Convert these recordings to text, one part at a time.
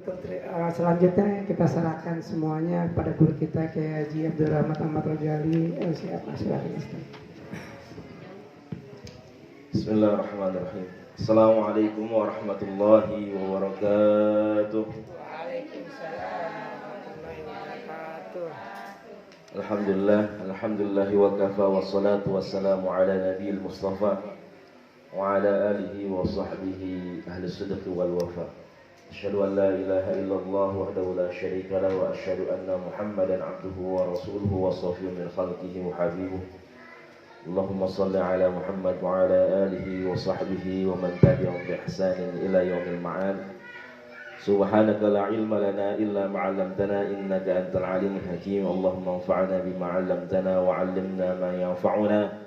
Selanjutnya kita serahkan semuanya kepada guru kita Kiai Haji Abdul Rahmat Ahmad Rojali. Silakan Ustaz. Bismillahirrahmanirrahim. Assalamualaikum warahmatullahi wabarakatuh. Waalaikumsalam warahmatullahi wabarakatuh. Alhamdulillah wa kafa wassalatu wassalamu ala nabiyil mustafa wa ala alihi wa sahbihi ahli sidqi wal wafa. Asyhadu an la ilaha illallah wahdahu la syarika lahu wa asyhadu anna Muhammadan abduhu wa rasuluhu wa safiyyu min khalqihi wa habibuhu. Allahumma salli ala Muhammad wa ala alihi wa sahbihi wa man tabi'ahum bi ihsanin ila yaumil ma'ad. Subhanaka la ilma lana illa ma 'allamtana innaka antal alimul hakim. Allahumma anfa'na bima 'allamtana wa 'allimna ma yanfa'una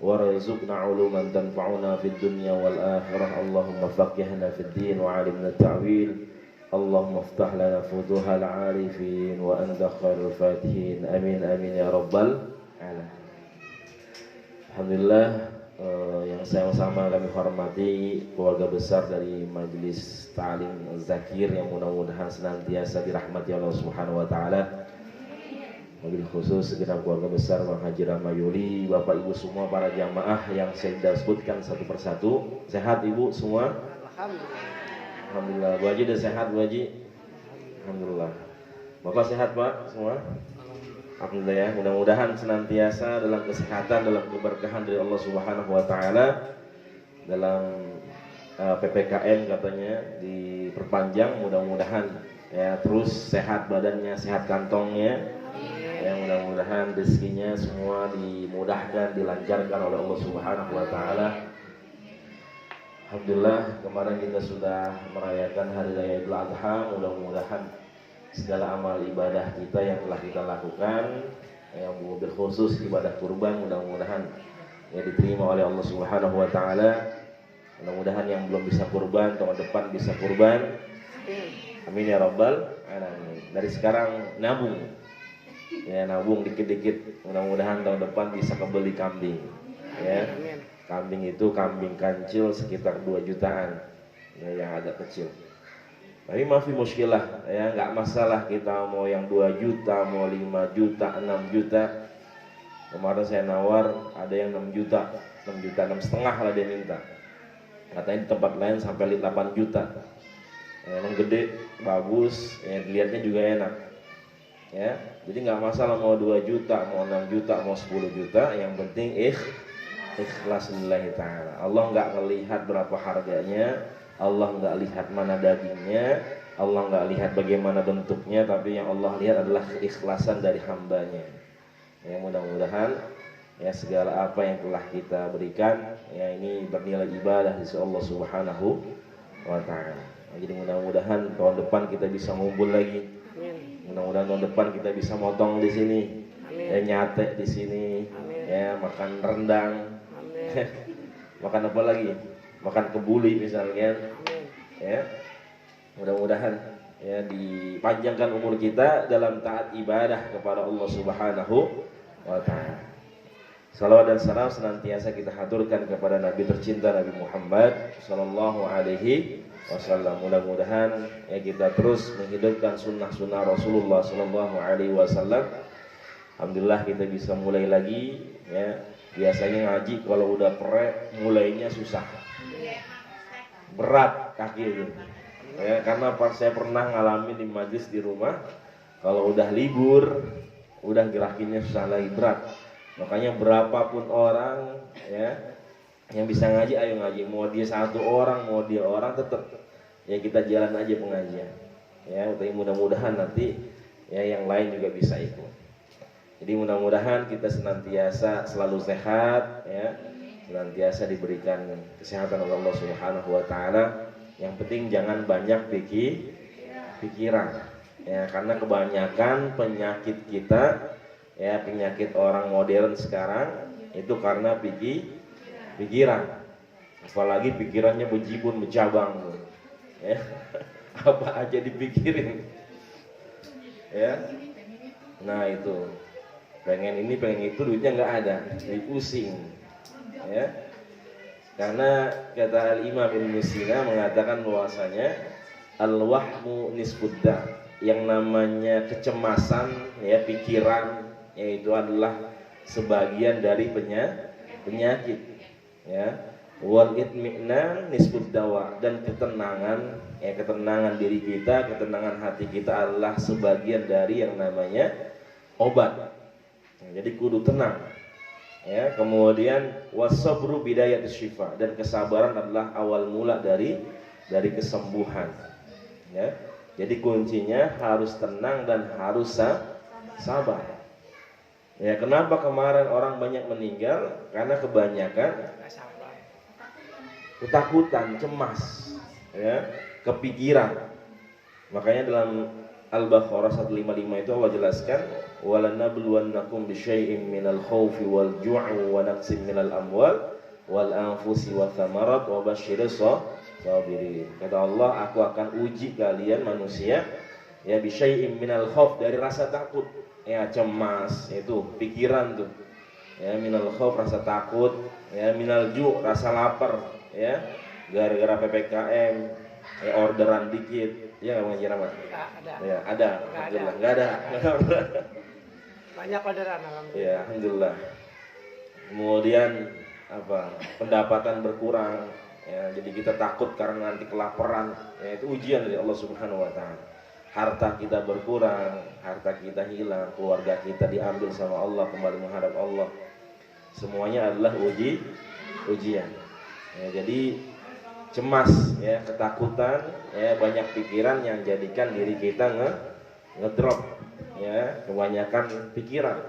warzuqna 'uluman tanfa'una fid dunya wal akhirah. Allahumma faqihna fid din wa 'allimna ta'wil. Allahumma iftah lana futuhal 'arifin wa anta khairul fatihin. Amin amin ya rabbal alamin. Alhamdulillah, yang sama-sama kami hormati keluarga besar dari Majelis Ta'lim Zakir yang mudah-mudahan senantiasa dirahmati Allah Subhanahu wa taala. Wabil khusus segenap keluarga besar Bang Haji Ramayuli, Bapak Ibu semua para jamaah yang saya sudah sebutkan satu persatu. Sehat Ibu semua? Alhamdulillah. Bu Haji udah sehat Bu Haji? Alhamdulillah. Bapak sehat Pak semua? Alhamdulillah ya. Mudah-mudahan senantiasa dalam kesehatan, dalam keberkahan dari Allah Subhanahu wa taala. Dalam PPKM katanya diperpanjang, mudah-mudahan ya terus sehat badannya, sehat kantongnya. Ya, mudah-mudahan rezekinya semua dimudahkan, dilancarkan oleh Allah Subhanahu wa taala. Alhamdulillah, kemarin kita sudah merayakan hari raya Idul Adha. Mudah-mudahan segala amal ibadah kita yang telah kita lakukan, yang berkhusus ibadah kurban, mudah-mudahan ya diterima oleh Allah Subhanahu wa taala. Mudah-mudahan yang belum bisa kurban tahun depan bisa kurban. Amin ya rabbal alamin. Dari sekarang nabung. Ya, nabung dikit-dikit, mudah-mudahan tahun depan bisa kebeli kambing. Ya. Kambing itu kambing kancil sekitar 2 jutaan. Ya, yang agak kecil. Tapi mafi muskilah, ya nggak masalah kita mau yang 2 juta, mau 5 juta, 6 juta. Kemarin saya nawar ada yang 6 juta, 6,5 lah dia minta. Katanya di tempat lain sampai 8 juta. Ya, emang gede, bagus, ya dilihatnya juga enak. Ya, jadi nggak masalah mau 2 juta, mau 6 juta, mau 10 juta, yang penting ikhlas lillahi ta'ala. Allah nggak ngelihat berapa harganya, Allah nggak lihat mana dagingnya, Allah nggak lihat bagaimana bentuknya, tapi yang Allah lihat adalah keikhlasan dari hambanya. Ya, mudah-mudahan ya segala apa yang telah kita berikan ya ini bernilai ibadah di sisi Allah Subhanahu wa ta'ala. Jadi mudah-mudahan tahun depan kita bisa ngumpul lagi. Mudah-mudahan tahun depan kita bisa motong di sini, ya nyate di sini, ya makan rendang, makan apa lagi, makan kebuli misalnya, ya mudah-mudahan ya dipanjangkan umur kita dalam taat ibadah kepada Allah Subhanahu wa taala. Salawat dan salam senantiasa kita haturkan kepada Nabi tercinta Nabi Muhammad sallallahu alaihi wasallam. Mudah-mudahan ya kita terus menghidupkan sunnah-sunnah Rasulullah sallallahu alaihi wasallam. Alhamdulillah kita bisa mulai lagi ya. Biasanya ngaji kalau udah mulainya susah. Berat kaki itu. Ya, karena saya pernah ngalamin di majlis di rumah, kalau udah libur, udah gerakinnya susah lagi, berat. Makanya berapapun orang ya yang bisa ngaji, ayo ngaji. Mau dia 1 orang, mau dia orang, tetap ya kita jalan aja pengajian. Ya, tapi mudah-mudahan nanti ya yang lain juga bisa ikut. Jadi mudah-mudahan kita senantiasa selalu sehat ya, senantiasa diberikan kesehatan oleh Allah Subhanahu wa taala. Yang penting jangan banyak pikiran. Ya, karena kebanyakan penyakit kita ya, penyakit orang modern sekarang itu karena pikiran. Apalagi pikirannya bejibun, bercabang. Ya. Apa aja dipikirin. Ya. Nah, itu. Pengen ini, pengen itu, duitnya nggak ada, jadi pusing. Ya. Karena kata Al-Imam Ibnu Sina mengatakan bahwasanya al-wahmu nisfudda, yang namanya kecemasan ya, pikiran, yaitu adalah sebagian dari penyakit ya. Wal itmi'nan nisfud dawa, dan ketenangan ya, ketenangan diri kita, ketenangan hati kita adalah sebagian dari yang namanya obat. Jadi kudu tenang ya. Kemudian wasabru bidayatus syifa, dan kesabaran adalah awal mula dari kesembuhan ya. Jadi kuncinya harus tenang dan harus sabar ya. Kenapa kemarin orang banyak meninggal? Karena kebanyakan ketakutan, cemas ya, kepikiran. Makanya dalam Al-Baqarah 155 itu Allah jelaskan, walanabluwannakum bisyai'im minal khaufi wal ju'i wa naqsim minal amwal wal anfusi wath thamarat wa basyiris sabirin. Kata Allah, aku akan uji kalian manusia ya, bisyai'im minal khauf, dari rasa takut ya, cemas itu pikiran tuh ya, minal khauf rasa takut ya, minal ju' rasa lapar ya, gara-gara PPKM ya, orderan dikit ya, nggak mengajar apa? Ya ada, alhamdulillah nggak ada. Banyak orderan alhamdulillah. Ya alhamdulillah. Kemudian apa? Pendapatan berkurang ya, jadi kita takut karena nanti kelaparan ya, itu ujian dari Allah Subhanahu Wa Taala. Harta kita berkurang, harta kita hilang, keluarga kita diambil sama Allah, kembali menghadap Allah. Semuanya adalah ujian. Ya, jadi cemas ya, ketakutan ya, banyak pikiran yang jadikan diri kita ngedrop ya, kebanyakan pikiran.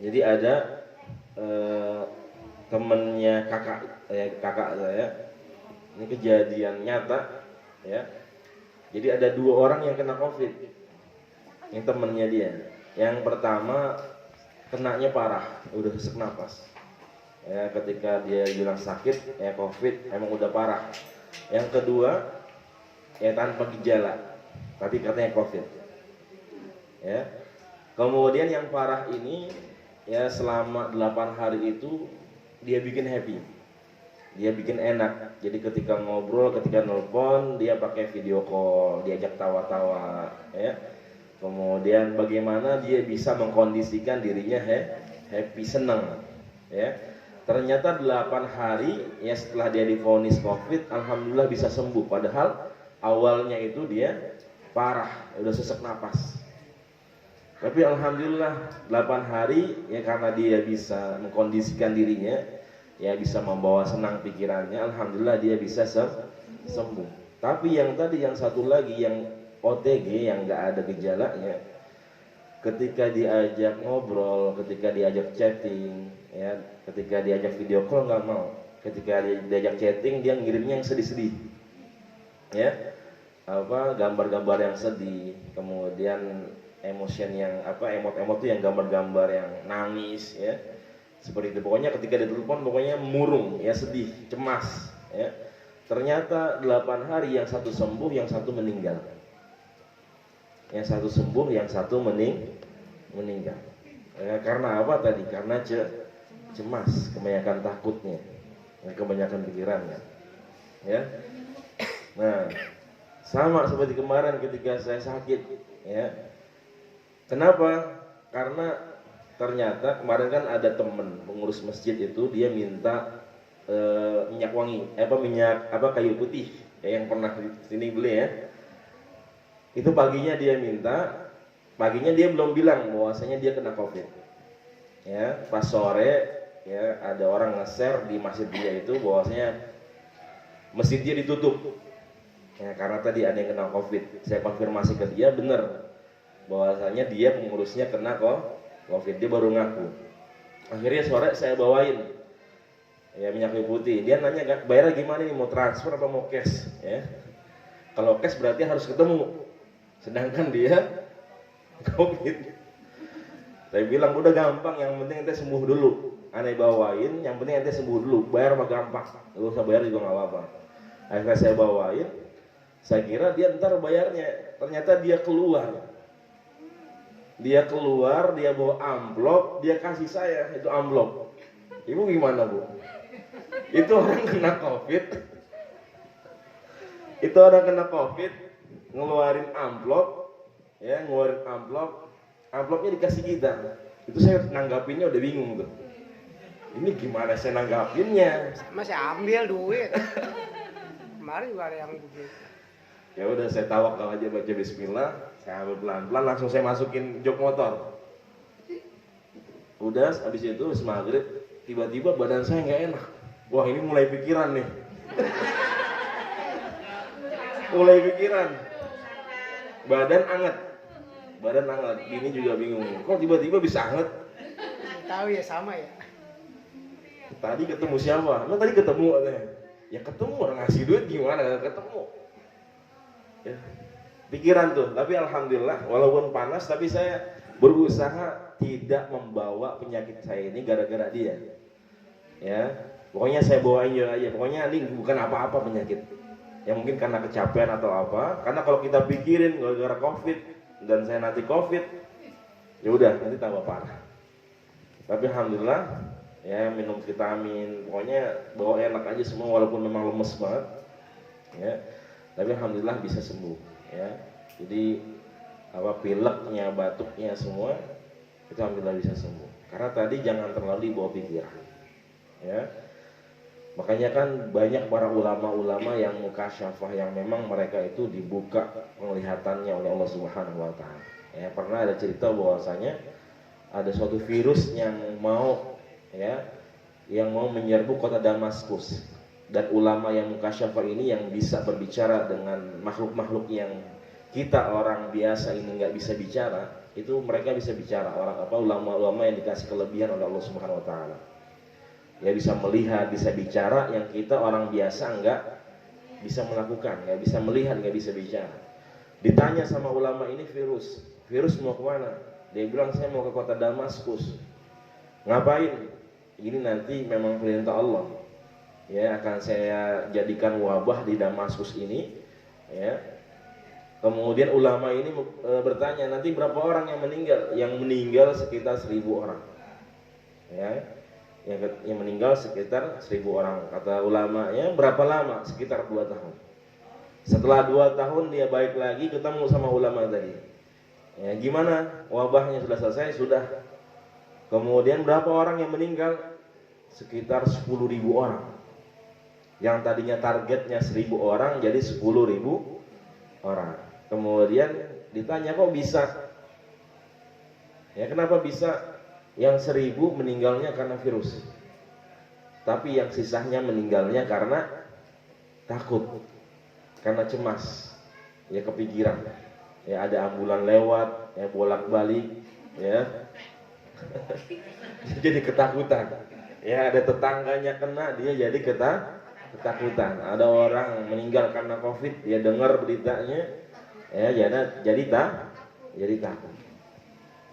Jadi ada temennya kakak saya, ini kejadian nyata ya. Jadi ada 2 orang yang kena COVID, yang temennya dia. Yang pertama kenanya parah, udah sesak napas ya, ketika dia bilang sakit ya, COVID emang udah parah. Yang kedua ya tanpa gejala tapi katanya COVID ya. Kemudian yang parah ini ya, selama 8 hari itu dia bikin happy, dia bikin enak. Jadi ketika ngobrol, ketika nelpon, dia pakai video call, diajak tawa-tawa ya. Kemudian bagaimana dia bisa mengkondisikan dirinya happy, senang ya. Ternyata 8 hari ya setelah dia divonis COVID, alhamdulillah bisa sembuh. Padahal awalnya itu dia parah, udah sesak napas. Tapi alhamdulillah 8 hari ya, karena dia bisa mengkondisikan dirinya ya, bisa membawa senang pikirannya, alhamdulillah dia bisa sembuh. Tapi yang tadi, yang satu lagi yang OTG, yang nggak ada gejalanya, ketika diajak ngobrol, ketika diajak chatting ya, ketika diajak video call nggak mau, ketika diajak chatting dia ngirimnya yang sedih-sedih ya, apa, gambar-gambar yang sedih, kemudian emotion yang apa, emot-emot tuh yang gambar-gambar yang nangis ya, seperti itu. Pokoknya ketika ditelepon pokoknya murung ya, sedih, cemas ya. Ternyata 8 hari yang satu sembuh, yang satu meninggal. Yang satu sembuh, yang satu meninggal ya, karena apa tadi? Karena cemas, kebanyakan takutnya, kebanyakan pikirannya ya. Nah, sama seperti kemarin ketika saya sakit ya. Kenapa? Karena ternyata kemarin kan ada temen pengurus masjid itu, dia minta minyak wangi, kayu putih ya, yang pernah di sini beli ya. Itu paginya dia minta, paginya dia belum bilang bahwasanya dia kena COVID ya. Pas sore ya, ada orang nge-share di masjid dia itu bahwasanya masjid dia ditutup ya, karena tadi ada yang kena COVID. Saya konfirmasi ke dia, bener bahwasanya dia pengurusnya kena COVID, dia baru ngaku. Akhirnya sore saya bawain ya minyak kayu putih. Dia nanya, "Gak bayar gimana nih, mau transfer apa mau cash?" Ya. Kalau cash berarti harus ketemu, sedangkan dia COVID. Saya bilang udah gampang, yang penting ente sembuh dulu. Aneh bawain, yang penting ente sembuh dulu. Bayar mah gampang, nggak usah bayar juga nggak apa-apa. Akhirnya saya bawain, saya kira dia ntar bayarnya. Ternyata dia keluar, dia bawa amplop, dia kasih saya itu amplop. Ibu gimana bu? Itu orang kena COVID, Itu orang kena COVID, ngeluarin amplop, ya amplopnya dikasih kita. Itu saya nanggapinnya udah bingung tuh. Ini gimana saya nanggapinnya? Masih ambil duit. Kemarin juga ada yang begitu. Ya udah saya tawakal aja baca bismillah, saya ambil pelan-pelan langsung saya masukin jok motor. Udah habis itu maghrib tiba-tiba badan saya nggak enak. Wah ini mulai pikiran nih. Mulai pikiran. Badan anget. Ini juga bingung. Kok tiba-tiba bisa anget? Tahu ya sama ya. Tadi ketemu siapa? Emang tadi ketemu katanya. Ya ketemu, orang ngasih duit gimana ketemu. Ya. Pikiran tuh, tapi alhamdulillah walaupun panas tapi saya berusaha tidak membawa penyakit saya ini gara-gara dia. Ya. Pokoknya saya bawain aja. Pokoknya ini bukan apa-apa penyakit. Ya mungkin karena kecapean atau apa. Karena kalau kita pikirin gara-gara Covid dan saya nanti Covid, ya udah nanti tambah parah. Tapi alhamdulillah ya minum vitamin, pokoknya bawa enak aja semua walaupun memang lemes banget. Ya. Tapi alhamdulillah bisa sembuh, ya. Jadi pileknya, batuknya semua itu alhamdulillah bisa sembuh. Karena tadi jangan terlalu dibawa pikiran. Ya. Makanya kan banyak para ulama-ulama yang mukasyafah yang memang mereka itu dibuka penglihatannya oleh Allah Subhanahu wa taala. Ya, pernah ada cerita bahwasanya ada suatu virus yang mau menyerbu kota Damaskus, dan ulama yang mukasyafah ini yang bisa berbicara dengan makhluk-makhluk yang kita orang biasa ini nggak bisa bicara, itu mereka bisa bicara. Ulama-ulama yang dikasih kelebihan oleh Allah Subhanahu wa taala. Ya bisa melihat, bisa bicara yang kita orang biasa nggak bisa melakukan, nggak bisa melihat, nggak bisa bicara. Ditanya sama ulama ini virus mau kemana? Dia bilang saya mau ke kota Damaskus. Ngapain? Ini nanti memang perintah Allah. Ya akan saya jadikan wabah di Damaskus ini. Ya. Kemudian ulama ini bertanya nanti berapa orang yang meninggal? Yang meninggal sekitar 1.000 orang. Ya. Yang meninggal sekitar 1.000 orang. Kata ulama, ya berapa lama? Sekitar 2 tahun. Setelah 2 tahun dia balik lagi ketemu sama ulama tadi. Ya, gimana? Wabahnya sudah selesai? Sudah. Kemudian berapa orang yang meninggal? Sekitar 10.000 orang. Yang tadinya targetnya 1.000 orang jadi 10.000 orang. Kemudian ditanya kok bisa? Ya kenapa bisa? Yang 1.000 meninggalnya karena virus, tapi yang sisanya meninggalnya karena takut, karena cemas, ya kepikiran, ya ada ambulan lewat, ya bolak-balik, ya jadi ketakutan, ya ada tetangganya kena, dia jadi ketakutan, ada orang meninggal karena Covid, dia dengar beritanya, ya jadi takut,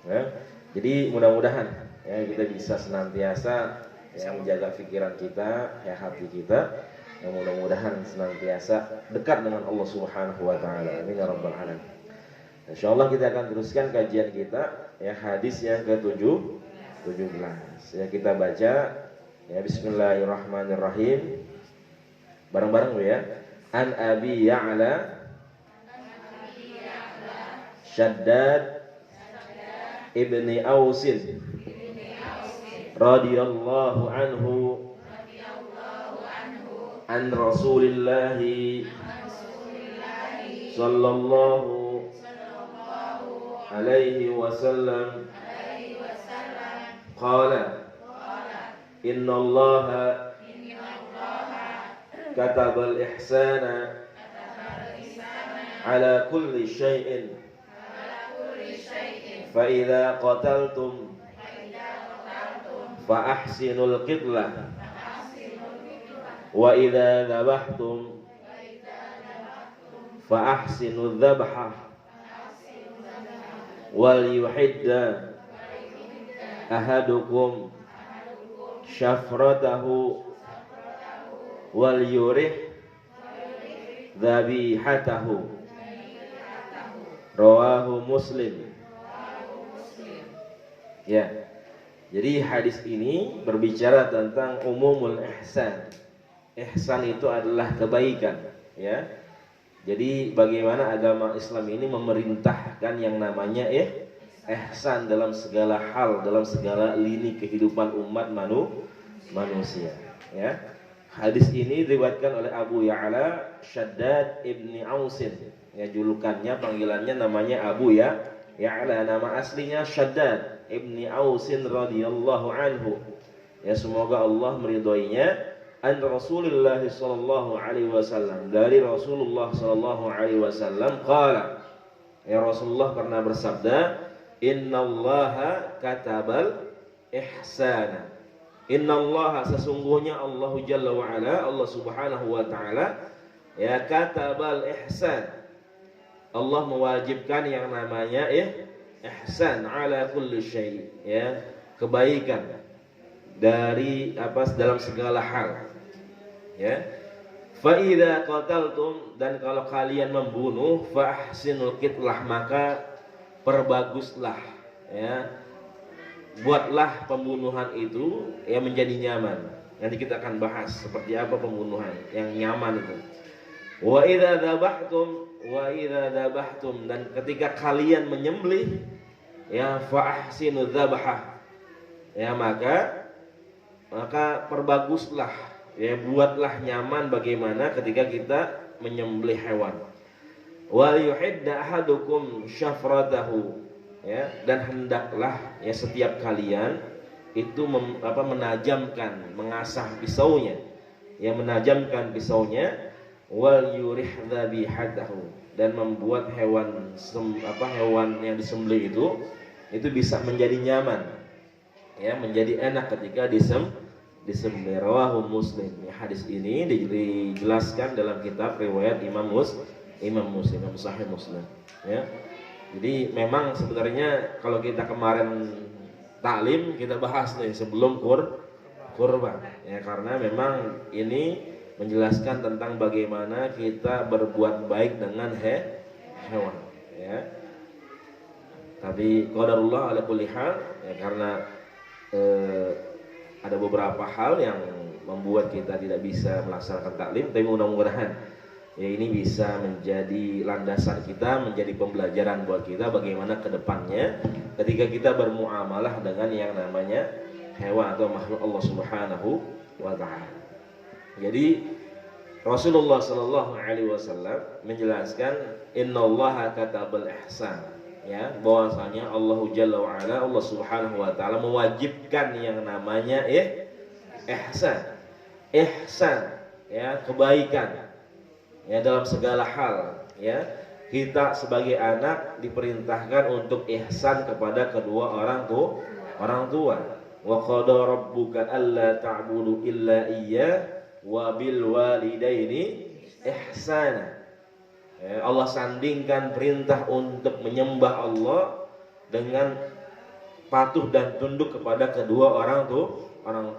ya. Jadi mudah-mudahan ya kita bisa senantiasa ya menjaga pikiran kita, ya hati kita, ya mudah-mudahan senantiasa dekat dengan Allah Subhanahu wa taala. Amin ya rabbal alamin. Insyaallah kita akan teruskan kajian kita ya hadis yang ke-17. Ya kita baca ya bismillahirrahmanirrahim. Bareng-bareng ya. An Abi Ya'la Shaddad Ibni Ausin radhiyallahu anhu an Rasulillah sallallahu alaihi wasallam qala inna Allah katabal ihsana ala kulli syai'in فإذا قتلتم فأحسنوا القتلة وإذا ذبحتم فأحسنوا الذبحة وليحد أحدكم شفرته وليرح ذبيحته رواه مسلم. Ya, jadi hadis ini berbicara tentang umumul ihsan. Ihsan itu adalah kebaikan, ya. Jadi bagaimana agama Islam ini memerintahkan yang namanya ihsan dalam segala hal, dalam segala lini kehidupan umat manusia. Ya. Hadis ini diriwayatkan oleh Abu Ya'la Shaddad ibni Ausin. Ya, julukannya, panggilannya namanya Abu Ya'la, nama aslinya Shaddad ibni Ausin radhiyallahu anhu. Ya, semoga Allah meridhoinya. An Rasulullah sallallahu alaihi wasallam, dari Rasulullah sallallahu alaihi wasallam qala, ya Rasulullah pernah bersabda, innallaha katabal ihsana. Innallaha, sesungguhnya Allah Jalla wa Ala, Allah Subhanahu wa taala, ya katabal ihsan. Allah mewajibkan yang namanya ihsan ala kulli syai', ya, kebaikan dari dalam segala hal. Ya. Fa idza qataltum, dan kalau kalian membunuh, fa ahsinul qitlah, maka perbaguslah, ya. Buatlah pembunuhan itu ya menjadi nyaman. Nanti kita akan bahas seperti apa pembunuhan yang nyaman itu. Wa idza dzabhtum, dan ketika kalian menyembelih, ya fa ahsinudz dzabhah, ya maka perbaguslah, ya buatlah nyaman bagaimana ketika kita menyembelih hewan. Wal yuhidda ahadukum syafratahu, ya, dan hendaklah ya setiap kalian itu menajamkan, mengasah pisaunya, ya menajamkan pisaunya. Wal yurih dzabihatahu, dan membuat hewan yang disembelih itu bisa menjadi nyaman, ya menjadi enak ketika disembelih. Rawahu Muslim. Ya, hadis ini dijelaskan dalam kitab riwayat Imam Muslim, Sahih Muslim. Ya. Jadi memang sebenarnya kalau kita kemarin taklim kita bahas nih sebelum kurban, ya karena memang ini menjelaskan tentang bagaimana kita berbuat baik dengan hewan. Ya. Tapi qadarullah ala kulli hal, ya karena ada beberapa hal yang membuat kita tidak bisa melaksanakan taklim, tapi mudah-mudahan ya ini bisa menjadi landasan kita, menjadi pembelajaran buat kita bagaimana ke depannya ketika kita bermuamalah dengan yang namanya hewan atau makhluk Allah Subhanahu wa taala. Jadi Rasulullah sallallahu alaihi wasallam menjelaskan innallaha katabal ihsan, ya bahwasanya Allah Jalla wa Ala, Allah Subhanahu wa taala mewajibkan yang namanya ihsan, ya kebaikan, ya dalam segala hal. Ya kita sebagai anak diperintahkan untuk ihsan kepada kedua orang tua. Wa qada rabbuka alla ta'budu illa iyyah wa bil walidaini ihsana. Ya, Allah sandingkan perintah untuk menyembah Allah dengan patuh dan tunduk kepada kedua orang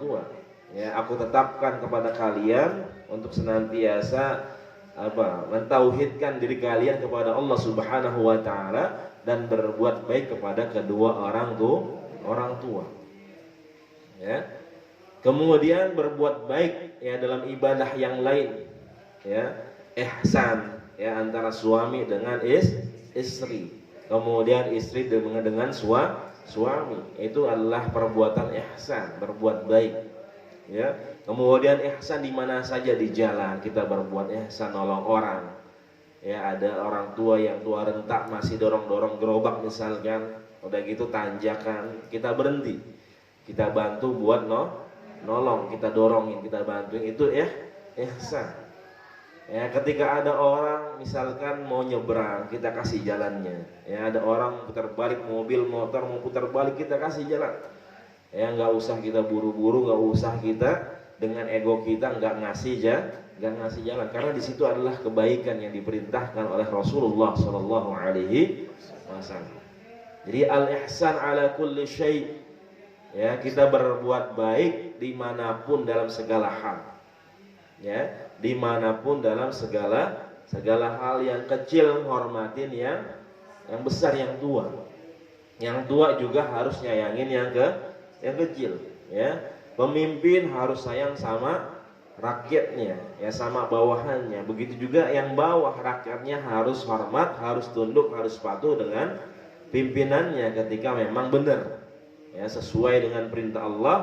tua. Ya, aku tetapkan kepada kalian untuk senantiasa mentauhidkan diri kalian kepada Allah Subhanahu wa taala dan berbuat baik kepada kedua orang tua. Ya. Kemudian berbuat baik ya dalam ibadah yang lain, ya ihsan ya antara suami dengan istri, kemudian istri dengan suami, itu adalah perbuatan ihsan, berbuat baik. Ya, kemudian ihsan di mana saja di jalan kita berbuat ihsan, nolong orang. Ya, ada orang tua yang tua rentak masih dorong gerobak misalkan, udah gitu tanjakan, kita berhenti, kita bantu buat nolong, kita dorongin, kita bantuin, itu ihsan. Ya, ketika ada orang misalkan mau nyebrang, kita kasih jalannya. Ya, ada orang putar balik mobil, motor mau putar balik, kita kasih jalan. Ya, nggak usah kita buru-buru, nggak usah kita dengan ego kita nggak ngasih jalan, karena di situ adalah kebaikan yang diperintahkan oleh Rasulullah Shallallahu Alaihi Wasallam. Jadi al-ihsan ala kulli syai'. Ya, kita berbuat baik dimanapun dalam segala hal. Ya, dimanapun dalam segala hal, yang kecil menghormatin yang besar, yang tua. Yang tua juga harus nyayangin yang kecil. Ya, pemimpin harus sayang sama rakyatnya, ya sama bawahannya. Begitu juga yang bawah, rakyatnya harus hormat, harus tunduk, harus patuh dengan pimpinannya ketika memang benar, ya sesuai dengan perintah Allah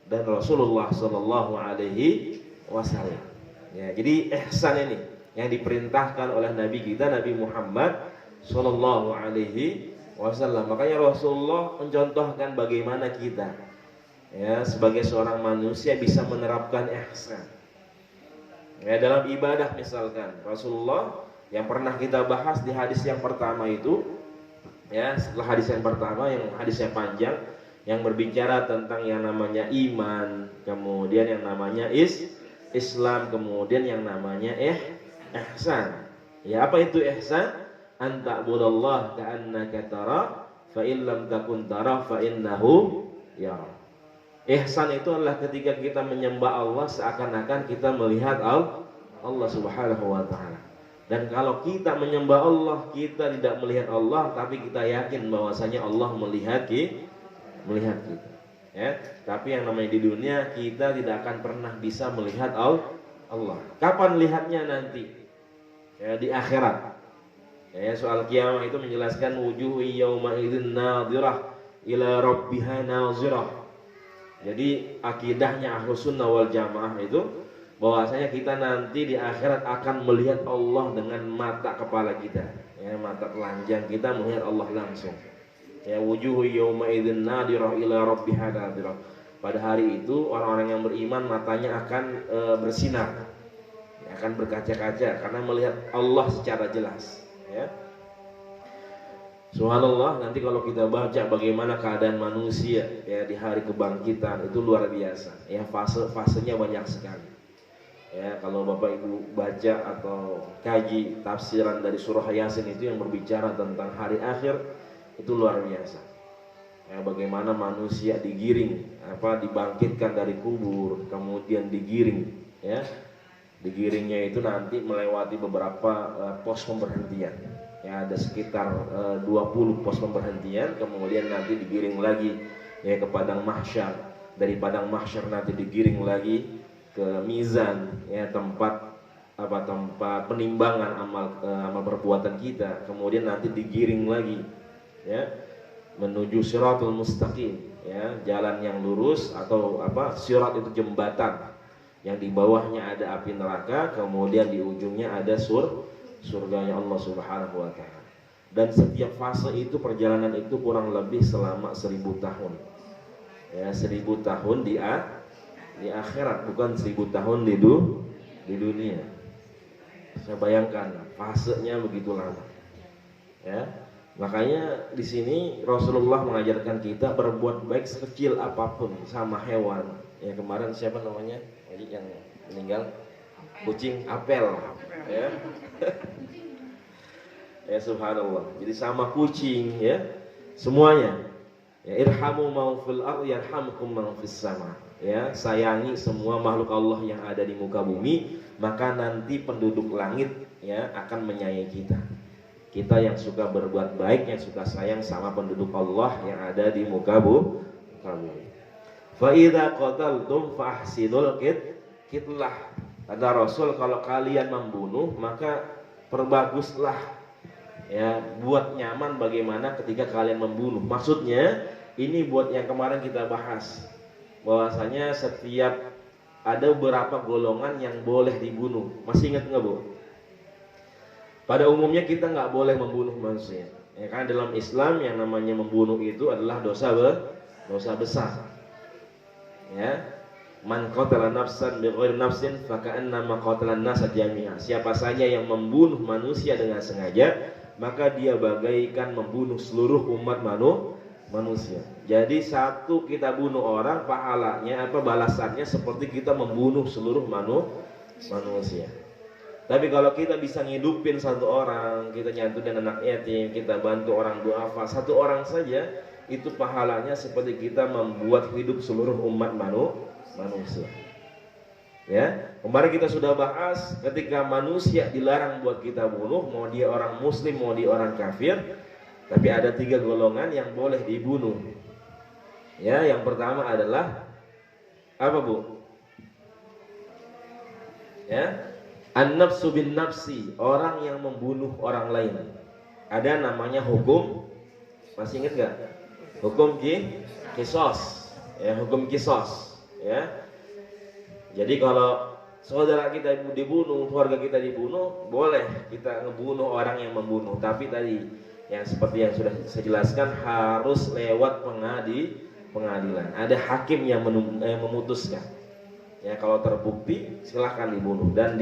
dan Rasulullah Shallallahu Alaihi Wasallam. Ya, jadi ihsan ini yang diperintahkan oleh Nabi kita, Nabi Muhammad Shallallahu Alaihi Wasallam. Makanya Rasulullah mencontohkan bagaimana kita, ya sebagai seorang manusia bisa menerapkan ihsan. Ya, dalam ibadah misalkan Rasulullah yang pernah kita bahas di hadis yang pertama itu, ya setelah hadis yang pertama yang hadisnya panjang, yang berbicara tentang yang namanya iman, kemudian yang namanya Islam, kemudian yang namanya ihsan. Ya, apa itu ihsan? An ta'budallah ka'annaka tara fa in lam takun tara fa innahu yara. Ihsan itu adalah ketika kita menyembah Allah seakan-akan kita melihat Allah Subhanahu wa taala. Dan kalau kita menyembah Allah, kita tidak melihat Allah, tapi kita yakin bahwasanya Allah melihat kita. Ya, tapi yang namanya di dunia kita tidak akan pernah bisa melihat Allah. Kapan lihatnya nanti? Ya, di akhirat. Ya, soal kiamat itu menjelaskan wujuh yauma idzin nadhirah ila rabbiha nazirah. Jadi akidahnya Ahlus Sunnah wal Jamaah itu bahwasanya kita nanti di akhirat akan melihat Allah dengan mata kepala kita. Ya, mata telanjang kita melihat Allah langsung. Ya, wujuhu yawma idzin nadirah ila rabbiha nadirah. Pada hari itu orang-orang yang beriman matanya akan bersinar, ya, akan berkaca-kaca karena melihat Allah secara jelas. Ya. Subhanallah, nanti kalau kita baca bagaimana keadaan manusia ya di hari kebangkitan itu luar biasa. Ya, fase-fasenya banyak sekali. Ya, kalau Bapak Ibu baca atau kaji tafsiran dari surah Yasin itu yang berbicara tentang hari akhir, itu luar biasa. Ya, bagaimana manusia digiring, dibangkitkan dari kubur, kemudian digiring, ya. Digiringnya itu nanti melewati beberapa pos pemberhentian. Ya, ada sekitar 20 pos pemberhentian, kemudian nanti digiring lagi ya ke padang mahsyar. Dari padang mahsyar nanti digiring lagi ke mizan, ya tempat penimbangan amal perbuatan kita. Kemudian nanti digiring lagi ya menuju siratul mustaqim, ya jalan yang lurus atau sirat itu jembatan yang di bawahnya ada api neraka, kemudian di ujungnya ada surganya Allah Subhanahu wa taala. Dan setiap fase itu perjalanan itu kurang lebih selama 1000 tahun. Ya, 1000 tahun di akhirat, bukan 1000 tahun di dunia. Saya bayangkan fasenya begitu lama. Ya. Makanya di sini Rasulullah mengajarkan kita berbuat baik sekecil apapun sama hewan. Ya, kemarin siapa namanya? Yang meninggal? Kucing apel. Ya. Ya, subhanallah. Jadi sama kucing ya, semuanya. Ya, irhamu man fil ardi yarhamkum man fis sama. Ya, sayangi semua makhluk Allah yang ada di muka bumi, maka nanti penduduk langit ya akan menyayangi kita. Kita yang suka berbuat baik, yang suka sayang sama penduduk Allah yang ada di muka bumi. Fa idza qataltum fa ahsinul qitlah. Kata Rasul, kalau kalian membunuh maka perbaguslah. Ya, buat nyaman bagaimana ketika kalian membunuh. Maksudnya ini buat yang kemarin kita bahas, bahwasanya setiap ada beberapa golongan yang boleh dibunuh. Masih ingat nggak, Bu? Pada umumnya kita nggak boleh membunuh manusia. Ya, karena dalam Islam yang namanya membunuh itu adalah dosa besar. Ya, man qatala nafsan bighairi nafsin faka'annama qatala an-nasa jami'a. Siapa saja yang membunuh manusia dengan sengaja, maka dia bagaikan membunuh seluruh umat manusia. Jadi satu kita bunuh orang, pahalanya balasannya seperti kita membunuh seluruh manusia. Tapi kalau kita bisa ngidupin satu orang, kita nyantunin anak yatim, kita bantu orang duafa, satu orang saja, itu pahalanya seperti kita membuat hidup seluruh umat manusia. Ya, kemarin kita sudah bahas ketika manusia dilarang buat kita bunuh, mau dia orang muslim, mau dia orang kafir, tapi ada 3 golongan yang boleh dibunuh. Ya, yang pertama adalah apa, Bu? Ya, an-nafsu bin nafsi, orang yang membunuh orang lain. Ada namanya hukum, masih ingat nggak? Hukum kisos, ya, hukum kisos, ya. Jadi kalau saudara kita dibunuh, keluarga kita dibunuh, boleh kita ngebunuh orang yang membunuh. Tapi tadi yang seperti yang sudah saya jelaskan harus lewat pengadilan. Ada hakim yang memutuskan. Ya, kalau terbukti silahkan dibunuh dan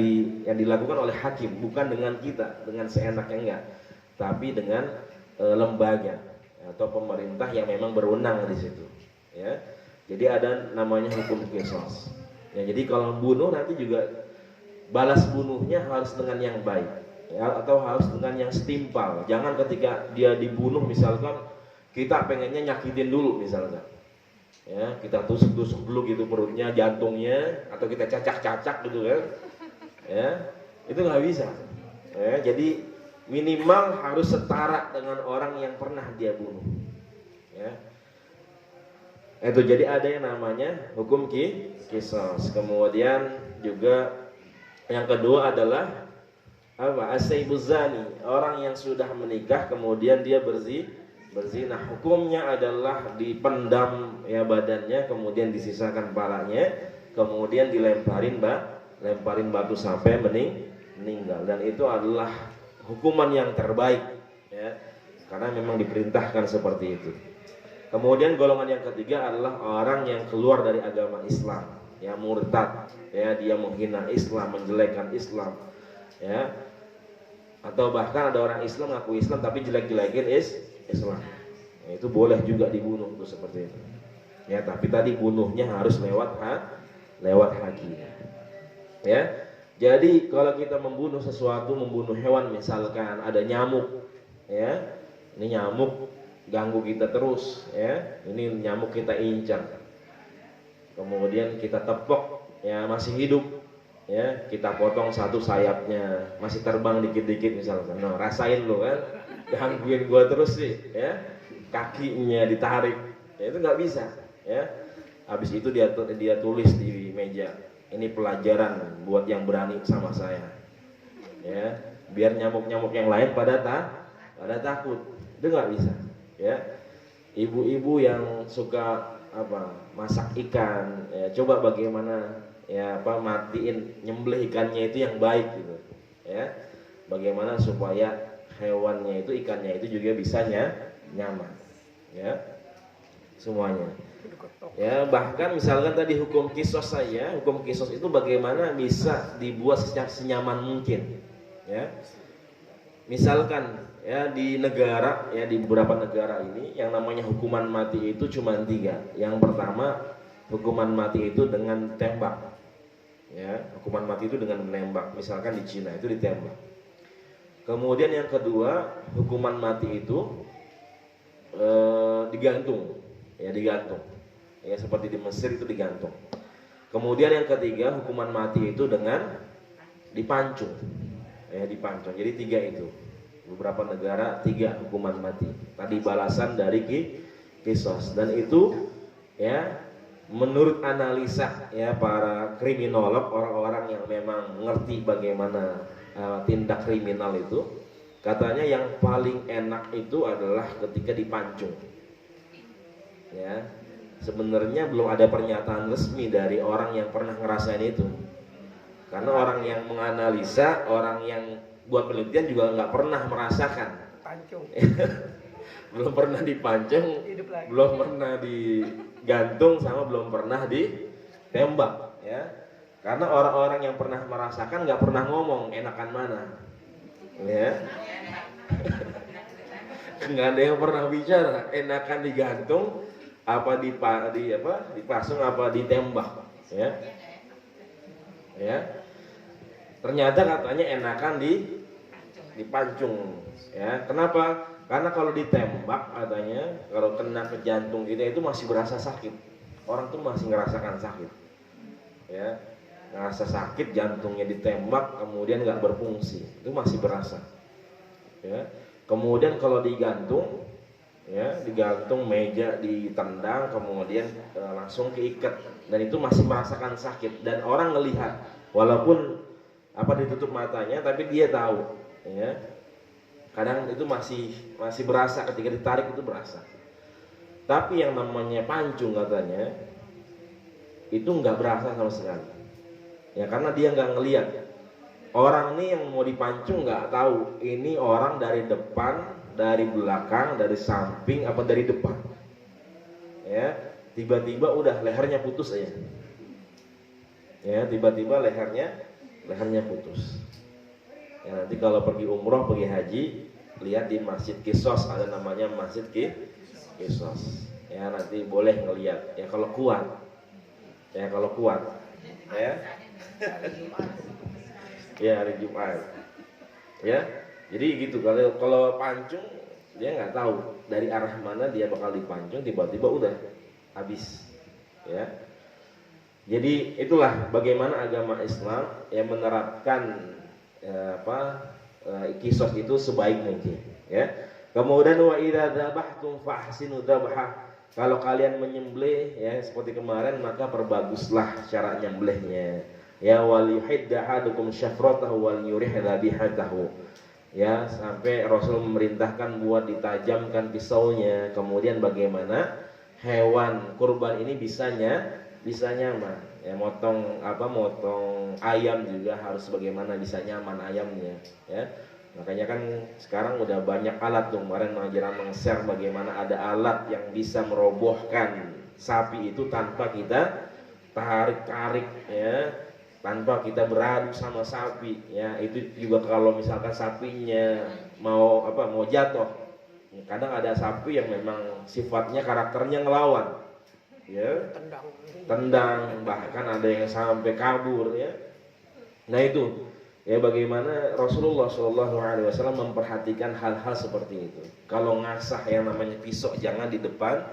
yang dilakukan oleh hakim, bukan dengan kita, dengan seenaknya enggak, tapi dengan lembaga atau pemerintah yang memang berwenang di situ. Ya, jadi ada namanya hukum qisas. Ya, jadi kalau bunuh nanti juga balas bunuhnya harus dengan yang baik, ya, atau harus dengan yang setimpal. Jangan ketika dia dibunuh misalkan kita pengennya nyakitin dulu misalkan, ya, kita tusuk-tusuk dulu gitu perutnya, jantungnya, atau kita cacak-cacak gitu kan, ya, itu nggak bisa. Ya, jadi minimal harus setara dengan orang yang pernah dia bunuh. Ya. Itu jadi ada yang namanya hukum qisas. Kemudian juga yang kedua adalah apa? As-saybuz zani, orang yang sudah menikah kemudian dia berzina. Hukumnya adalah dipendam ya badannya, kemudian disisakan kepalanya, kemudian dilemparin batu sampai meninggal. Dan itu adalah hukuman yang terbaik, ya, karena memang diperintahkan seperti itu. Kemudian golongan yang ketiga adalah orang yang keluar dari agama Islam, ya, murtad, ya, dia menghina Islam, menjelekkan Islam, ya, atau bahkan ada orang Islam ngaku Islam tapi jelek-jelekin Islam, ya, itu boleh juga dibunuh tuh seperti itu, ya, tapi tadi bunuhnya harus lewat hakim, ya. Jadi kalau kita membunuh sesuatu, membunuh hewan misalkan ada nyamuk, ya, ini nyamuk ganggu kita terus, ya, ini nyamuk kita incar, kemudian kita tepok, ya, masih hidup, ya, kita potong satu sayapnya, masih terbang dikit-dikit misalkan, nah rasain lo kan, gangguin gua terus sih, ya, kakinya ditarik, ya, itu nggak bisa, ya. Habis itu dia tulis di meja, ini pelajaran buat yang berani sama saya, ya, biar nyamuk-nyamuk yang lain pada takut, itu nggak bisa. Ya, ibu-ibu yang suka masak ikan, ya, coba bagaimana ya matiin nyembelih ikannya itu yang baik gitu, ya, bagaimana supaya hewannya itu, ikannya itu juga bisa nyaman, ya, semuanya, ya. Bahkan misalkan tadi hukum qisas saja, hukum qisas itu bagaimana bisa dibuat senyaman mungkin, ya. Misalkan ya di negara, ya, di beberapa negara ini yang namanya hukuman mati itu cuma 3. Yang pertama, hukuman mati itu dengan tembak, ya, hukuman mati itu dengan menembak. Misalkan di Cina itu ditembak. Kemudian yang kedua, hukuman mati itu digantung, ya, digantung, ya, seperti di Mesir itu digantung. Kemudian yang ketiga, hukuman mati itu dengan dipancung, ya, dipancung. Jadi 3 itu. Beberapa negara 3 hukuman mati. Tadi balasan dari qisas, dan itu, ya, menurut analisa, ya, para kriminolog, orang-orang yang memang mengerti bagaimana tindak kriminal itu, katanya yang paling enak itu adalah ketika dipancung. Ya, sebenarnya belum ada pernyataan resmi dari orang yang pernah ngerasain itu. Karena orang yang menganalisa, orang yang buat penelitian juga nggak pernah merasakan pancung. Belum pernah dipancung, belum pernah digantung, sama belum pernah ditembak, ya. Karena orang-orang yang pernah merasakan nggak pernah ngomong enakan mana, ya. Nggak ada yang pernah bicara enakan digantung apa dipasung apa ditembak, ya. Ya, ternyata katanya enakan dipancung, ya. Kenapa? Karena kalau ditembak katanya, kalau kena ke jantung kita itu masih berasa sakit. Orang tuh masih ngerasakan sakit, ya, ngerasa sakit, jantungnya ditembak kemudian nggak berfungsi, itu masih berasa, ya. Kemudian kalau digantung, ya, digantung meja, ditendang, kemudian langsung keikat, dan itu masih merasakan sakit, dan orang ngelihat, walaupun ditutup matanya, tapi dia tahu, ya. Kadang itu masih berasa, ketika ditarik itu berasa. Tapi yang namanya pancung katanya itu nggak berasa sama sekali. Ya karena dia nggak ngelihat. Orang ini yang mau dipancung nggak tahu ini orang dari depan, dari belakang, dari samping, apa dari depan. Ya, tiba-tiba udah lehernya putus aja. Ya, tiba-tiba lehernya putus. Ya, nanti kalau pergi umroh, pergi haji, lihat di Masjid Qisas, ada namanya Masjid Qisas. Ya, nanti boleh ngelihat. Ya kalau kuat. Ya. Ya hari Jumat. Ya, jadi gitu. Kalau pancung dia nggak tahu dari arah mana dia bakal dipancung, tiba-tiba udah habis. Ya. Jadi itulah bagaimana agama Islam yang menerapkan qisas itu sebaik mungkin. Ya. Kemudian wa idza dzabhtum fahsinu dzabha. Kalau kalian menyembelih ya seperti kemarin, maka perbaguslah cara nyembelihnya. Ya wal yuhidda ahadukum syafratahu wal yurih dzabihatahu. Ya, sampai Rasul memerintahkan buat ditajamkan pisaunya. Kemudian bagaimana hewan kurban ini bisa nyaman. Ya, motong ayam juga harus bagaimana bisa nyaman ayamnya, ya. Makanya kan sekarang udah banyak alat tuh. Kemarin Majeran meng-share bagaimana ada alat yang bisa merobohkan sapi itu tanpa kita tarik-tarik, ya, tanpa kita beradu sama sapi, ya. Itu juga kalau misalkan sapinya mau jatuh. Kadang ada sapi yang memang sifatnya karakternya ngelawan, ya, tendang, bahkan ada yang sampai kabur, ya. Nah itu, ya, bagaimana Rasulullah SAW memperhatikan hal-hal seperti itu. Kalau ngasah yang namanya pisau jangan di depan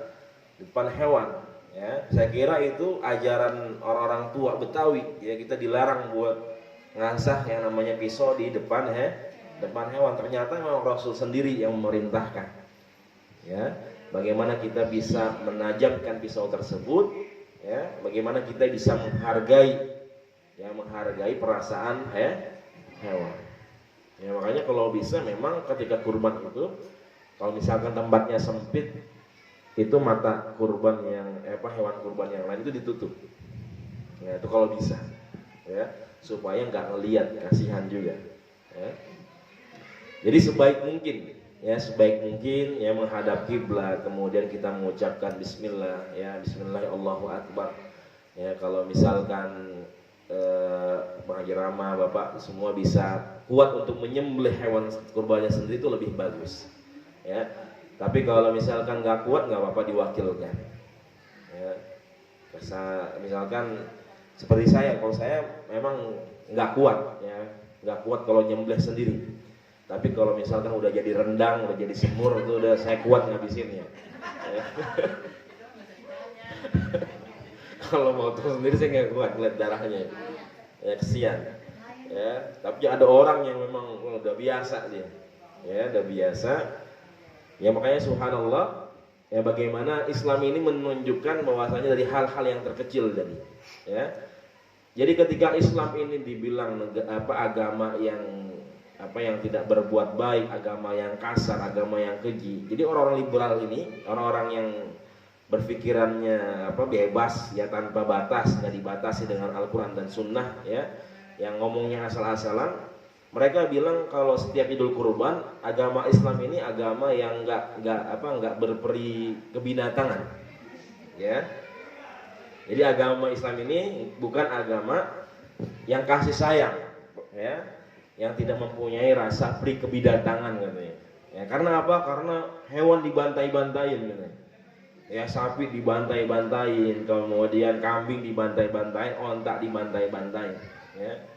hewan. Ya, saya kira itu ajaran orang-orang tua Betawi. Ya, kita dilarang buat ngasah yang namanya pisau di depan hewan. Ternyata memang Rasul sendiri yang memerintahkan. Ya, bagaimana kita bisa menajamkan pisau tersebut? Ya, bagaimana kita bisa menghargai perasaan hewan. Ya, makanya kalau bisa memang ketika kurban itu, kalau misalkan tempatnya sempit, itu mata kurban hewan kurban yang lain itu ditutup. Ya, itu kalau bisa, ya, supaya nggak ngelihat, kasihan juga. Ya. Jadi sebaik mungkin ya menghadap kiblat, kemudian kita mengucapkan Bismillah, ya, Bismillah Allahu Akbar. Ya, kalau misalkan Bang Haji Rama, Bapak semua bisa kuat untuk menyembelih hewan kurbannya sendiri itu lebih bagus. Ya. Tapi kalau misalkan nggak kuat, nggak apa-apa diwakilkan. Ya. Misalkan seperti kalau saya memang nggak kuat, ya, nggak kuat kalau nyembelih sendiri. Tapi kalau misalkan udah jadi rendang, udah jadi semur, itu udah saya kuat ngabisinnya. Ya. Kalau mau tuh sendiri saya nggak kuat lihat darahnya, ya, kesian. Ya, tapi ada orang yang memang udah biasa dia, ya, udah biasa. Ya, makanya subhanallah, ya, bagaimana Islam ini menunjukkan bahwasanya dari hal-hal yang terkecil tadi, ya. Jadi ketika Islam ini dibilang agama yang tidak berbuat baik, agama yang kasar, agama yang keji. Jadi orang-orang liberal ini, orang-orang yang berpikirannya bebas, ya, tanpa batas, nggak dibatasi dengan Al-Quran dan Sunnah, ya, yang ngomongnya asal-asalan. Mereka bilang kalau setiap Idul Kurban, agama Islam ini agama yang nggak berperi kebinatangan, ya. Jadi agama Islam ini bukan agama yang kasih sayang, ya, yang tidak mempunyai rasa peri kebinatangan katanya. Ya, karena apa? Karena hewan dibantai-bantain katanya. Ya, sapi dibantai-bantain, kemudian kambing dibantai-bantain, ontak dibantai-bantain. Ya.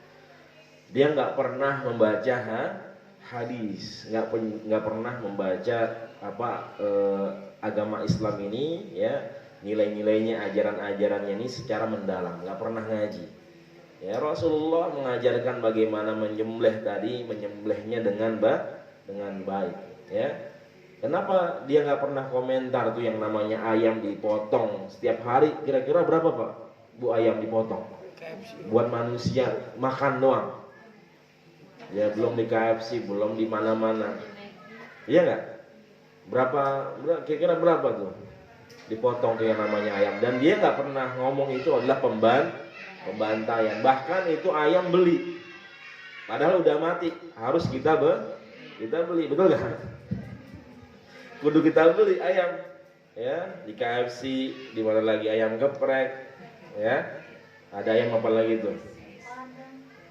Dia nggak pernah membaca hadis, nggak pernah membaca agama Islam ini, ya, nilai-nilainya, ajaran-ajarannya ini secara mendalam, nggak pernah ngaji. Ya, Rasulullah mengajarkan bagaimana menyembelihnya dengan baik. Ya. Kenapa dia nggak pernah komentar tuh yang namanya ayam dipotong setiap hari? Kira-kira berapa, Pak, Bu, ayam dipotong? Buat manusia makan doang. Ya belum di KFC, belum di mana-mana. Iya nggak? Kira-kira berapa tuh dipotong kayak namanya ayam, dan dia nggak pernah ngomong itu adalah pembantaian. Bahkan itu ayam beli, padahal udah mati, harus kita beli, betul nggak? Kudu kita beli ayam, ya di KFC, di mana lagi ayam geprek, ya ada ayam apa lagi tuh?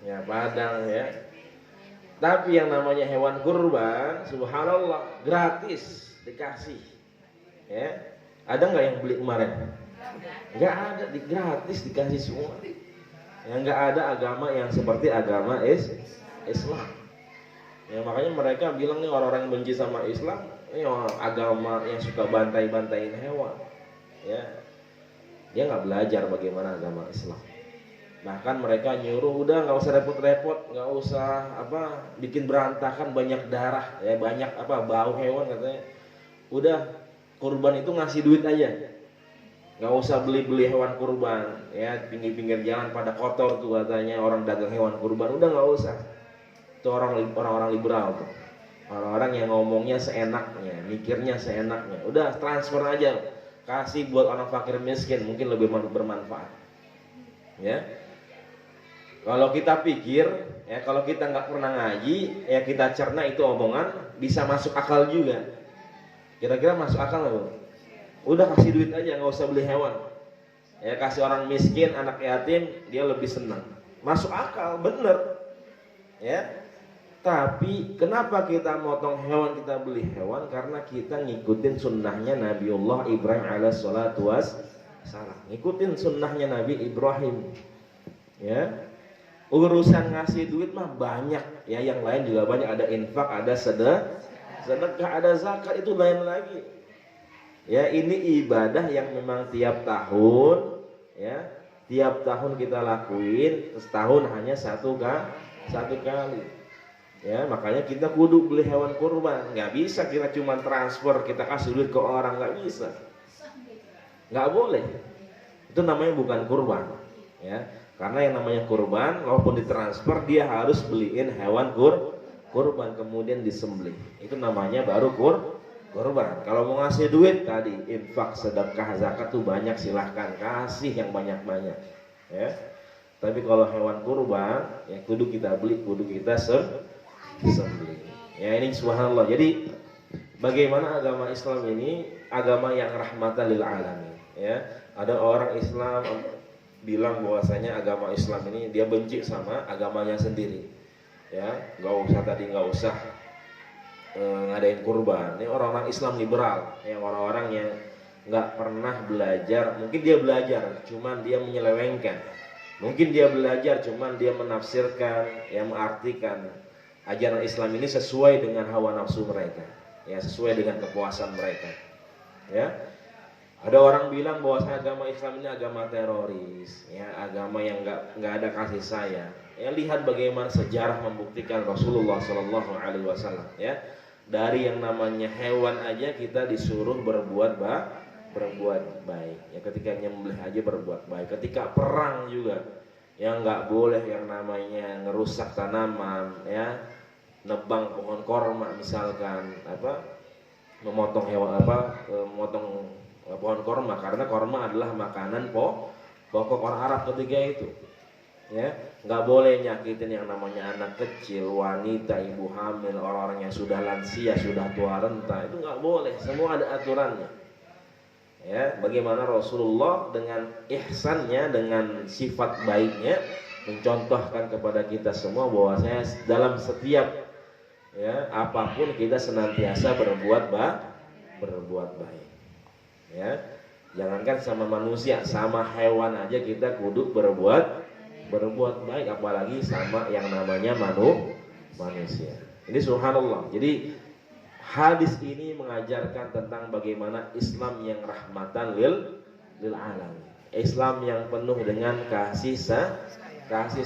Ya Padang ya. Tapi yang namanya hewan kurban, subhanallah, gratis dikasih. Ya, ada nggak yang beli kemarin? Nggak ada, gratis dikasih semua. Ya nggak ada agama yang seperti agama Islam. Ya makanya mereka bilang nih, orang-orang yang benci sama Islam, ini agama yang suka bantai-bantain hewan. Ya, dia nggak belajar bagaimana agama Islam. Bahkan mereka nyuruh udah nggak usah repot-repot, nggak usah bikin berantakan, banyak darah, ya banyak bau hewan katanya. Udah kurban itu ngasih duit aja, nggak usah beli hewan kurban, ya pinggir-pinggir jalan pada kotor tuh katanya orang dagang hewan kurban, udah nggak usah. Itu orang-orang liberal tuh, orang-orang yang ngomongnya seenaknya, mikirnya seenaknya. Udah transfer aja, kasih buat orang fakir miskin, mungkin lebih bermanfaat. Ya. Kalau kita pikir, ya kalau kita nggak pernah ngaji, ya kita cerna itu omongan, bisa masuk akal juga. Kira-kira masuk akal nggak, Bu? Udah kasih duit aja, nggak usah beli hewan. Ya kasih orang miskin, anak yatim, dia lebih senang. Masuk akal, bener. Ya. Tapi kenapa kita motong hewan, kita beli hewan? Karena kita ngikutin sunnahnya Nabiullah Ibrahim alaihissalatu wassalam. Ngikutin sunnahnya Nabi Ibrahim. Ya. Urusan ngasih duit mah banyak, ya yang lain juga banyak, ada infak, ada sedekah, ada zakat, itu lain lagi. Ya ini ibadah yang memang tiap tahun, ya tiap tahun kita lakuin, setahun hanya satu kali. Ya makanya kita kudu beli hewan kurban. Nggak bisa kita cuma transfer, kita kasih duit ke orang, nggak bisa, nggak boleh. Itu namanya bukan kurban, ya. Karena yang namanya kurban, walaupun ditransfer, dia harus beliin hewan kurban kemudian disembelih. Itu namanya baru kurban. Kalau mau ngasih duit tadi, infak, sedekah, zakat tuh banyak, silahkan kasih yang banyak-banyak. Ya. Tapi kalau hewan kurban, ya kudu kita beli, kudu kita sembelih. Ya ini subhanallah. Jadi bagaimana agama Islam ini agama yang rahmatan lil alamin. Ya, ada orang Islam bilang bahwasanya agama Islam ini dia benci sama agamanya sendiri, ya nggak usah ngadain kurban. Ini orang-orang Islam liberal, yang orang-orang yang nggak pernah belajar. Mungkin dia belajar, cuman dia menyelewengkan. Mungkin dia belajar, cuman dia menafsirkan, yang mengartikan ajaran Islam ini sesuai dengan hawa nafsu mereka, ya sesuai dengan kepuasan mereka, ya. Ada orang bilang bahwa agama Islam ini agama teroris, ya agama yang nggak ada kasih sayang. Ya lihat bagaimana sejarah membuktikan Rasulullah Shallallahu Alaihi Wasallam. Ya dari yang namanya hewan aja kita disuruh berbuat baik. Ya ketika nyembelih aja berbuat baik. Ketika perang juga, yang nggak boleh yang namanya ngerusak tanaman, ya nebang pohon korma misalkan, memotong hewan memotong pohon korma, karena korma adalah makanan pokok orang Arab ketika itu. Ya, nggak boleh nyakitin yang namanya anak kecil, wanita, ibu hamil, orang-orang yang sudah lansia, sudah tua renta, itu nggak boleh. Semua ada aturannya. Ya, bagaimana Rasulullah dengan ihsannya, dengan sifat baiknya mencontohkan kepada kita semua bahwasanya dalam setiap apapun kita senantiasa berbuat baik. Ya, jangankan sama manusia, sama hewan aja kita kudu berbuat baik, apalagi sama yang namanya manusia. Ini subhanallah. Jadi hadis ini mengajarkan tentang bagaimana Islam yang rahmatan lil alamin. Islam yang penuh dengan kasih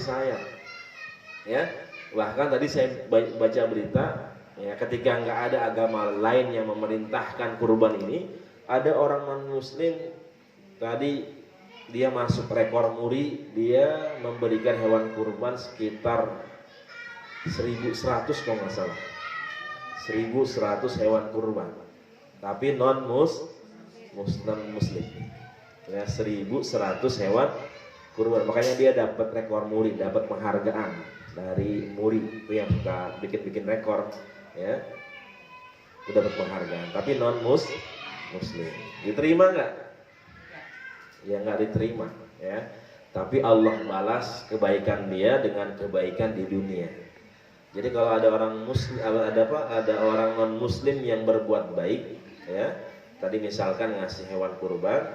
sayang. Ya, bahkan tadi saya baca berita, ya ketika nggak ada agama lain yang memerintahkan kurban ini, ada orang non-muslim tadi dia masuk rekor muri, dia memberikan hewan kurban sekitar 1.100 kalau nggak salah, 1.100 hewan kurban, tapi non muslim ya, 1.100 hewan kurban. Makanya dia dapat rekor muri, dapat penghargaan dari muri itu yang suka bikin rekor ya, itu dapat penghargaan. Tapi non muslim diterima nggak? Ya nggak diterima ya. Tapi Allah balas kebaikan dia dengan kebaikan di dunia. Jadi kalau ada orang muslim, ada orang non muslim yang berbuat baik ya, tadi misalkan ngasih hewan kurban,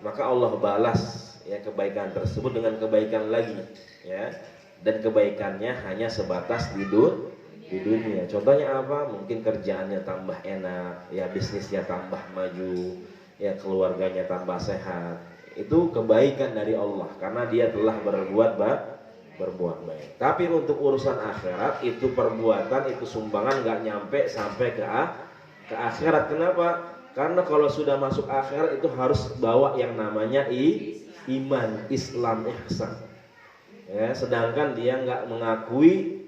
maka Allah balas ya kebaikan tersebut dengan kebaikan lagi ya, dan kebaikannya hanya sebatas di dunia. Contohnya apa? Mungkin kerjaannya tambah enak ya, bisnisnya tambah maju ya, keluarganya tambah sehat. Itu kebaikan dari Allah karena dia telah berbuat baik. Tapi untuk urusan akhirat, itu perbuatan, itu sumbangan nggak nyampe sampai ke akhirat. Kenapa? Karena kalau sudah masuk akhirat itu harus bawa yang namanya iman, Islam, ihsan ya. Sedangkan dia nggak mengakui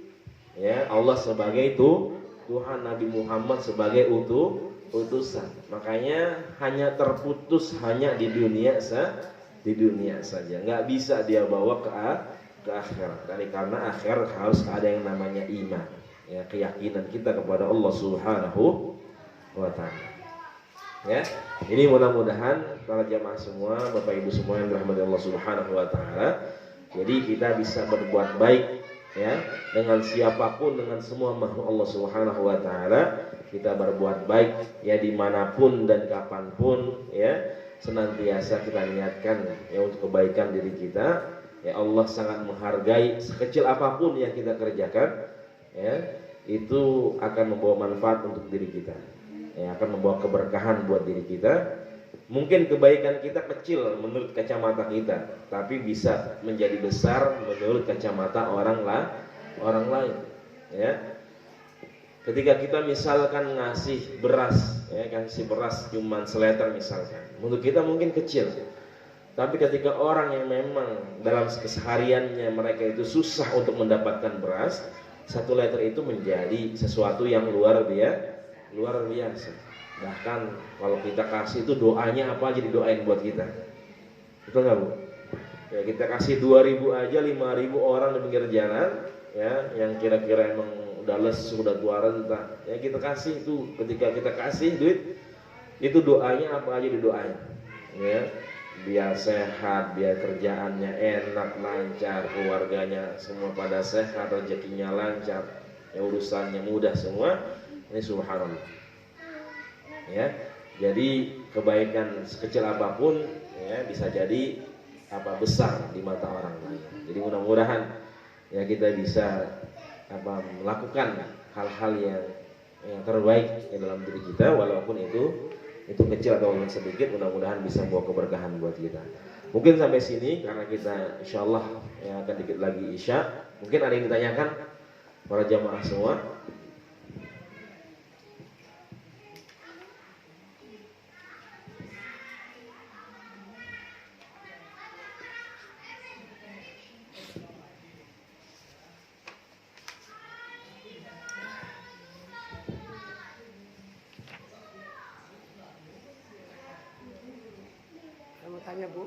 ya Allah sebagai Tuhan, Nabi Muhammad sebagai utusan. Makanya hanya terputus hanya di dunia saja, nggak bisa dia bawa ke akhirat. Karena akhirat harus ada yang namanya iman ya, keyakinan kita kepada Allah Subhanahu wa ta'ala ya. Ini mudah-mudahan para jamaah semua, Bapak Ibu semua yang dirahmati Allah Subhanahu wa ta'ala, jadi kita bisa berbuat baik ya, dengan siapapun, dengan semua makhluk Allah Subhanahu wa ta'ala. Kita berbuat baik ya dimanapun dan kapanpun ya, senantiasa kita niatkan ya untuk kebaikan diri kita ya. Allah sangat menghargai sekecil apapun yang kita kerjakan ya, itu akan membawa manfaat untuk diri kita ya, akan membawa keberkahan buat diri kita. Mungkin kebaikan kita kecil menurut kacamata kita, tapi bisa menjadi besar menurut kacamata orang lain ya. Ketika kita misalkan ngasih beras ya, kasih beras cuman seliter misalkan, menurut kita mungkin kecil. Tapi ketika orang yang memang dalam kesehariannya mereka itu susah untuk mendapatkan beras, 1 liter itu menjadi sesuatu yang luar biasa. Bahkan kalau kita kasih itu doanya apa aja didoain buat kita. Betul nggak Bu? Ya, kita kasih 2.000 aja, 5.000 orang di pinggir jalan ya, yang kira-kira emang udah lesu, udah tua renta ya, kita kasih itu. Ketika kita kasih duit itu doanya apa aja didoain ya, biar sehat, biar kerjaannya enak, lancar, keluarganya semua pada sehat, rezekinya lancar ya, urusannya mudah semua. Ini subhanallah ya. Jadi kebaikan sekecil apapun ya bisa jadi besar di mata orang lain. Jadi mudah-mudahan ya kita bisa melakukan hal-hal yang terbaik dalam diri kita, walaupun itu kecil atau sedikit, mudah-mudahan bisa membawa keberkahan buat kita. Mungkin sampai sini karena kita insyaallah yang akan dikit lagi isya. Mungkin ada yang ditanyakan para jamaah semua. Tanya Bu.